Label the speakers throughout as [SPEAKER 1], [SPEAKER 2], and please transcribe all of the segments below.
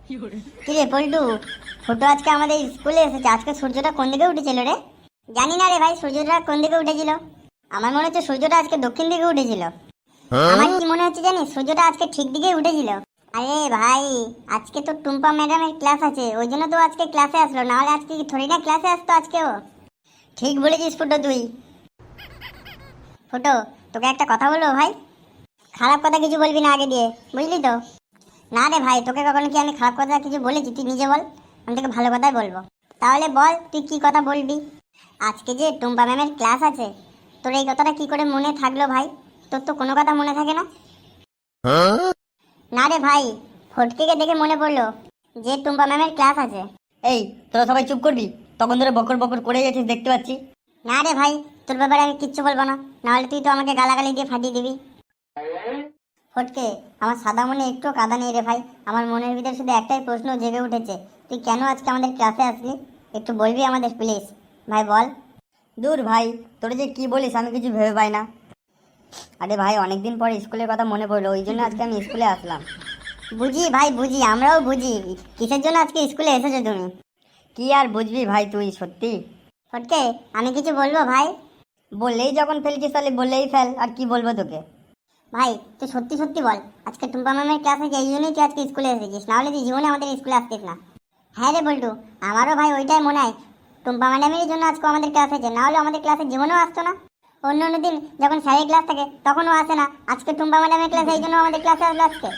[SPEAKER 1] কি রে পল্টু, ফটো আজকে আমাদের স্কুলে এসেছে। আজকে সূর্যটা কোন দিকে উঠেছিল রে? জানি না রে ভাই, সূর্যটা কোন দিকে উঠেছিল। আমার মনে হচ্ছে সূর্যটা আজকে দক্ষিণ দিকে উঠেছিল। আমার কি মনে হচ্ছে জানিস, সূর্যটা আজকে ঠিক দিকে উঠেছিল। আরে ভাই, আজকে তো টুম্পা ম্যাডামের ক্লাস আছে, ওই জন্য তো আজকে ক্লাসে আসলো, না হলে আজকে কি থোড়ি না ক্লাসে আসতো আজকেও। ঠিক বলেছিস ফুটো তুই। ফুটো, তোকে একটা কথা বলবো ভাই। খারাপ কথা কিছু বলবি না আগে দিয়ে, বুঝলি তো? না রে ভাই, তোকে কখনো কি আমি খারাপ কথা কিছু বলেছি? তুই নিজে বল। আমি তোকে ভালো কথাই বলবো। তাহলে বল তুই কি কথা বলবি। আজকে যে টুম্পা ম্যামের ক্লাস আছে, তোর এই কথাটা কি করে মনে থাকলো ভাই? তোর তো কোনো কথা মনে থাকে না। না রে ভাই, ফটকেকে দেখে মনে পড়লো যে টুম্পা ম্যামের ক্লাস আছে।
[SPEAKER 2] এই, তোরা সবাই চুপ করবি। তখন ধরে বকর বকর করে গেছিস দেখতে পাচ্ছি।
[SPEAKER 1] না রে ভাই, তোর ব্যাপারে আমি কিচ্ছু বলবো না, নাহলে তুই তো আমাকে গালাগালি দিয়ে ফাটিয়ে দিবি। ফটকে, আমার সাদা মনে একটু কাদা নেই রে ভাই। আমার মনের ভিতরে শুধু একটাই প্রশ্ন জেগে উঠেছে, তুই কেন আজকে আমাদের ক্লাসে আসলি? একটু বলবি আমাদের প্লিজ ভাই, বল।
[SPEAKER 2] দূর ভাই, তোরা যে কি বলিস আমি কিছু ভেবে পাই না। আরে ভাই, অনেকদিন পর স্কুলের কথা মনে পড়লো, ওই জন্য আজকে আমি স্কুলে আসলাম।
[SPEAKER 1] বুঝি ভাই বুঝি, আমরাও বুঝি কিসের জন্য আজকে স্কুলে এসেছো তুমি।
[SPEAKER 2] কি আর বুঝবি ভাই তুই, সত্যি।
[SPEAKER 1] ফটকে, আমি কিছু বলবো ভাই?
[SPEAKER 2] বললেই যখন ফেলছিস তাহলে বললেই ফেল, আর কি বলবো তোকে।
[SPEAKER 1] ভাই তুই সত্যি সত্যি বল, আজকে টুম্পা ম্যামের ক্লাস আছে এই জন্যই তুই আজকে স্কুলে এসেছিস, নাহলে তুই জীবনে আমাদের স্কুলে আসতিস না। হ্যাঁ রে বল্টু, আমারও ভাই ওইটাই মনে হয়। টুম্পা ম্যাডামের জন্য আজকে আমাদের ক্লাস আছে, নাহলে আমাদের ক্লাসে জীবনেও আসতো না। অন্য অন্য দিন যখন স্যারের ক্লাস থাকে তখনও আসে না, আজকে টুম্পা ম্যাডামের ক্লাস, এই জন্য আমাদের ক্লাসে আসলো আজকে।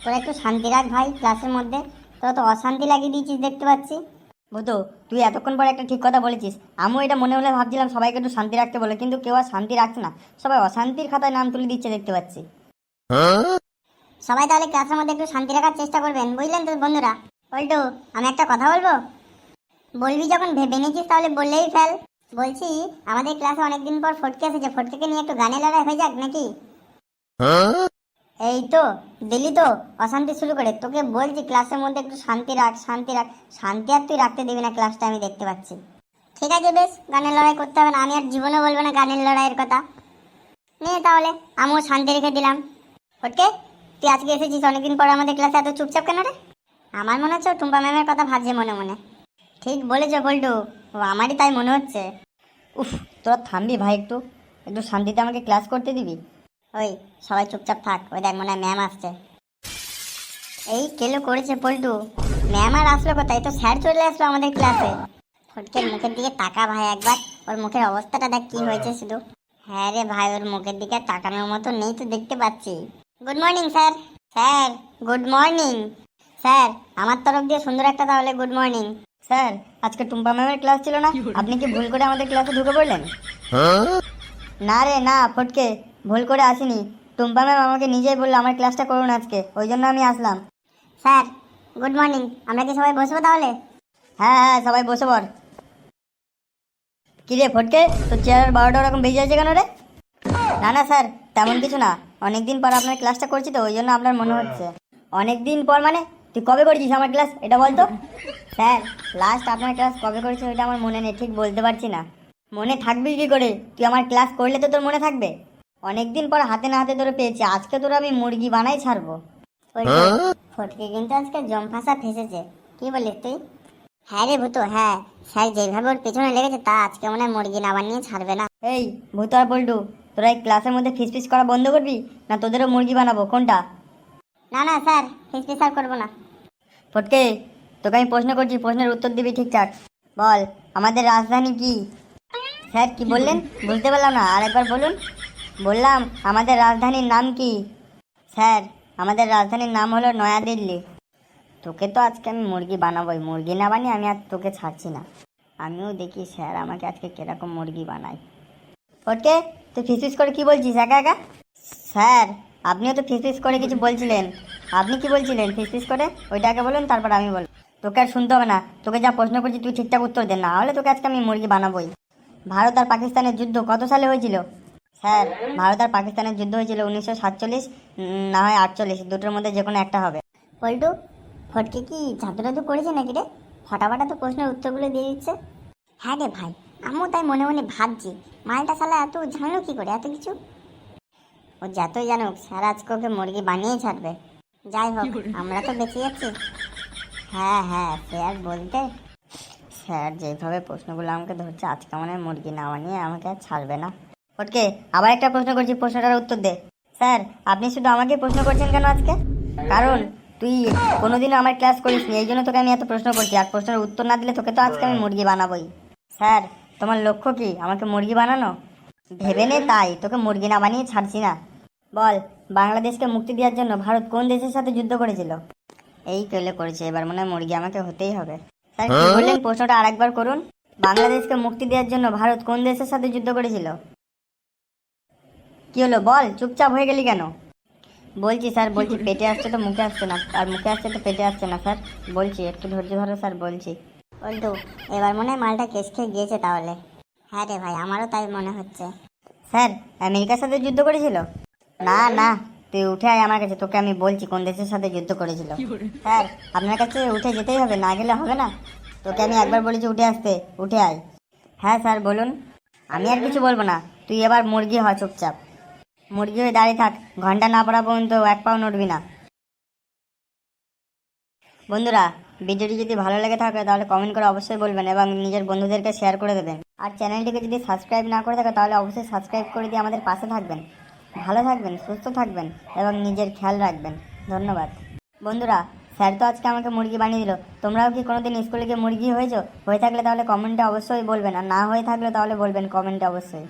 [SPEAKER 1] তোরা একটু শান্তি রাখ ভাই ক্লাসের মধ্যে, তোরা তো অশান্তি লাগিয়ে দিয়েছিস দেখতে পাচ্ছি।
[SPEAKER 2] বুঝতো, তুই এতক্ষণ পরে একটা ঠিক কথা বলেছিস। আমিও এটা মনে হলে ভাবছিলাম সবাইকে একটু শান্তি রাখতে বলে, কিন্তু কেউ আর শান্তি রাখছে না, সবাই অশান্তির খাতায় নাম তুলে দিচ্ছে দেখতে পাচ্ছি।
[SPEAKER 1] সবাই তাহলে ক্লাসের মধ্যে একটু শান্তি রাখার চেষ্টা করবেন, বুঝলেন তো বন্ধুরা? পল্টু, আমি একটা কথা বলবো। বলবি যখন ভেবে নিয়েছিস তাহলে বললেই ফেল। বলছি, আমাদের ক্লাসে অনেকদিন পর ফটকে এসেছে, ফটকে নিয়ে একটু গানে লড়াই হয়ে যাক নাকি? এই তো দিলি তো অশান্তি শুরু করে। তোকে বলছি ক্লাসের মধ্যে একটু শান্তি রাখ, শান্তি রাখ। শান্তি আর তুই রাখতে দিবি না ক্লাসটা, আমি দেখতে পাচ্ছি। ঠিক আছে বেশ, গানের লড়াই করতে হবে না, আমি আর জীবনে বলবো না গানের লড়াইয়ের কথা। নিয়ে তাহলে আমিও শান্তি রেখে দিলাম। ফটকে, তুই আজকে এসেছিস অনেকদিন পর আমাদের ক্লাসে, এত চুপচাপ কেন রে? আমার মনে হচ্ছে ও টুম্পা ম্যামের কথা ভাবছে মনে মনে। ঠিক বলেছ বল্টু, ও আমারই তাই মনে হচ্ছে।
[SPEAKER 2] উফ, তোরা থামবি ভাই, একটু একটু শান্তিতে আমাকে ক্লাস করতে দিবি।
[SPEAKER 1] ওই সবাই চুপচাপ থাক, ওই দেখ মনে হয় ম্যাম আসছে। এই কেলো করেছে পল্টু, ম্যাম আর আসলো কোথায়, তো স্যার চলে আসলো আমাদের ক্লাসে। ফটকের মুখের দিকে তাকা ভাই একবার, ওর মুখের অবস্থাটা দেখ কি হয়েছে শুধু। হ্যাঁ রে ভাই, ওর মুখের দিকে তাকানোর মতো নেই তো দেখতে পাচ্ছি। Good morning sir. Sir good morning. Sir আমার তরফ দিয়ে সুন্দর একটা তাহলে গুড মর্নিং।
[SPEAKER 2] স্যার, আজকে টুম্পা ম্যামের ক্লাস ছিল না? আপনি কি ভুল করে আমাদের ক্লাসে ঢুকে পড়লেন? না রে না ফটকে, ভুল করে আসিনি। টুম্পা ম্যাম আমাকে নিজেই বললো আমার ক্লাসটা করুন আজকে, ওই জন্য আমি আসলাম।
[SPEAKER 1] স্যার গুড মর্নিং, আমরা কি সবাই বসবো তাহলে?
[SPEAKER 2] হ্যাঁ হ্যাঁ, সবাই বসে পড়। কি রে ফটকে, তোর চেয়ারের 12টা ওরকম বেজে যাচ্ছে কেন রে? না না স্যার, তেমন কিছু না। অনেকদিন পর আপনার ক্লাসটা করছি তো, ওই জন্য আপনার মনে হচ্ছে। অনেকদিন পর মানে? তুই কবে করেছিস আমার ক্লাস, এটা বলতো। স্যার, লাস্ট আপনার ক্লাস কবে করেছি ওইটা আমার মনে নেই, ঠিক বলতে পারছি না। মনে থাকবি কি করে? তুই আমার ক্লাস করলে তো তোর মনে থাকবে। অনেকদিন পর হাতে না হাতে ধরে পেয়েছি, আজকে তোর আমি মুরগি বানাই ছাড়বো।
[SPEAKER 1] ফটকে কিন্তু আজকে জম্পাসা ফেসেছে, কি বলিস তুই? হ্যাঁ রে ভূতো, হ্যাঁ, স্যার যেভাবে ওর পেছনে লেগেছে তা আজকে মনে হয় মুরগি না বানিয়ে ছাড়বে না।
[SPEAKER 2] এই ভূত আর পল্টু, তোরা এই ক্লাসের মধ্যে ফিস করা বন্ধ করবি, না তোদেরও মুরগি বানাবো, কোনটা?
[SPEAKER 1] না না স্যার, ফিস আর করবো না।
[SPEAKER 2] ফটকে, তোকে আমি প্রশ্ন করছি, প্রশ্নের উত্তর দিবি ঠিকঠাক। বল, আমাদের রাজধানী কি? স্যার কি বললেন, বুঝতে পারলাম না, আর একবার বলুন। বললাম আমাদের রাজধানীর নাম কি? স্যার, আমাদের রাজধানীর নাম হলো নয়াদিল্লি। তোকে তো আজকে আমি মুরগি বানাবোই, মুরগি না বানিয়ে আমি আর তোকে ছাড়ছি না। আমিও দেখি স্যার আমাকে আজকে কিরকম মুরগি বানায়। ফটকে, তুই ফিস করে কি বলছিস একা একা? স্যার, আপনিও তো ফিস করে কিছু বলছিলেন। আপনি কি বলছিলেন ফিস করে, ওইটা আগে বলুন, তারপর আমি বলব। তোকে আর শুনতে হবে না, তোকে যা প্রশ্ন করছি তুই ঠিকঠাক উত্তর দে, না হলে তোকে আজকে আমি মুরগি বানাবোই। ভারত আর পাকিস্তানের যুদ্ধ কত সালে হয়েছিল? স্যার, ভারত আর পাকিস্তানের যুদ্ধ হয়েছিল 1947, না হয় 48, দুটোর মধ্যে যে কোনো একটা হবে।
[SPEAKER 1] পল্টু, ফটকে কি জাদু করেছে নাকি রে? ফটাফটা তো প্রশ্নের উত্তরগুলো দিয়ে দিচ্ছে। হ্যাঁ রে ভাই, আমিও তাই মনে মনে ভাবছি, মালটা শালা এত জানলো কি করে এত কিছু। ও যতই জানুক, স্যার আজকে ওকে মুরগি বানিয়ে ছাড়বে। যাই হোক, আমরা তো বেঁচে যাচ্ছি। হ্যাঁ হ্যাঁ স্যার বলতে।
[SPEAKER 2] স্যার যেভাবে প্রশ্নগুলো আমাকে ধরছে আজকে মনে হয় মুরগি না বানিয়ে আমাকে আর ছাড়বে না। ওকে, আবার একটা প্রশ্ন করছি, প্রশ্নটার উত্তর দে। স্যার আপনি শুধু আমাকে প্রশ্ন করছেন কেন আজকে? কারণ তুই কোনোদিনও আমার ক্লাস করিসনি, এই জন্য তোকে আমি এত প্রশ্ন করছি, আর প্রশ্নের উত্তর না দিলে তোকে তো আজকে আমি মুরগি বানাবোই। স্যার তোমার লক্ষ্য কি আমাকে মুরগি বানানো? ভেবে নে তাই, তোকে মুরগি না বানিয়ে ছাড়ছি না। বল, বাংলাদেশকে মুক্তি দেওয়ার জন্য ভারত কোন দেশের সাথে যুদ্ধ করেছিল? এই পেলে করেছে, এবার মনে হয় মুরগি আমাকে হতেই হবে। স্যার কি বললেন, প্রশ্নটা আরেকবার করুন। বাংলাদেশকে মুক্তি দেওয়ার জন্য ভারত কোন দেশের সাথে যুদ্ধ করেছিল? কি হলো বল, চুপচাপ হয়ে গেলি কেন? বলছি স্যার বলছি, পেটে আসছে তো মুখে আসছে না, আর মুখে আসছে তো পেটে আসছে না স্যার। বলছি একটু ধৈর্য ধরো স্যার, বলছি।
[SPEAKER 1] পল্টু, এবার মনে হয় মালটা কেস খেয়ে গিয়েছে তাহলে। হ্যাঁ রে ভাই, আমারও তাই মনে হচ্ছে।
[SPEAKER 2] স্যার আমেরিকার সাথে যুদ্ধ করেছিল? না না, তুই উঠে আয় আমার কাছে, তোকে আমি বলছি কোন দেশের সাথে যুদ্ধ করেছিল। স্যার আপনার কাছে উঠে যেতেই হবে, না গেলে হবে না। তোকে আমি একবার বলেছি উঠে আসতে, উঠে আয়। হ্যাঁ স্যার বলুন। আমি আর কিছু বলবো না, তুই এবার মুরগি হ চুপচাপ। মুরগি হয়ে দাঁড়িয়ে থাক, ঘন্টা না পড়া পর্যন্ত এক পাও নড়বি না। বন্ধুরা, ভিডিওটি যদি ভালো লেগে থাকে তাহলে কমেন্ট করে অবশ্যই বলবেন এবং নিজের বন্ধুদেরকে শেয়ার করে দেবেন। আর চ্যানেলটিকে যদি সাবস্ক্রাইব না করে থাকে তাহলে অবশ্যই সাবস্ক্রাইব করে দিয়ে আমাদের পাশে থাকবেন। ভালো থাকবেন, সুস্থ থাকবেন এবং নিজের খেয়াল রাখবেন। ধন্যবাদ। বন্ধুরা, স্যার তো আজকে আমাকে মুরগি বানিয়ে দিল। তোমরাও কি কোনোদিন স্কুলে গিয়ে মুরগি হয়েছো? হয়ে থাকলে তাহলে কমেন্টে অবশ্যই বলবেন, আর না হয়ে থাকলে তাহলে বলবেন কমেন্টে অবশ্যই।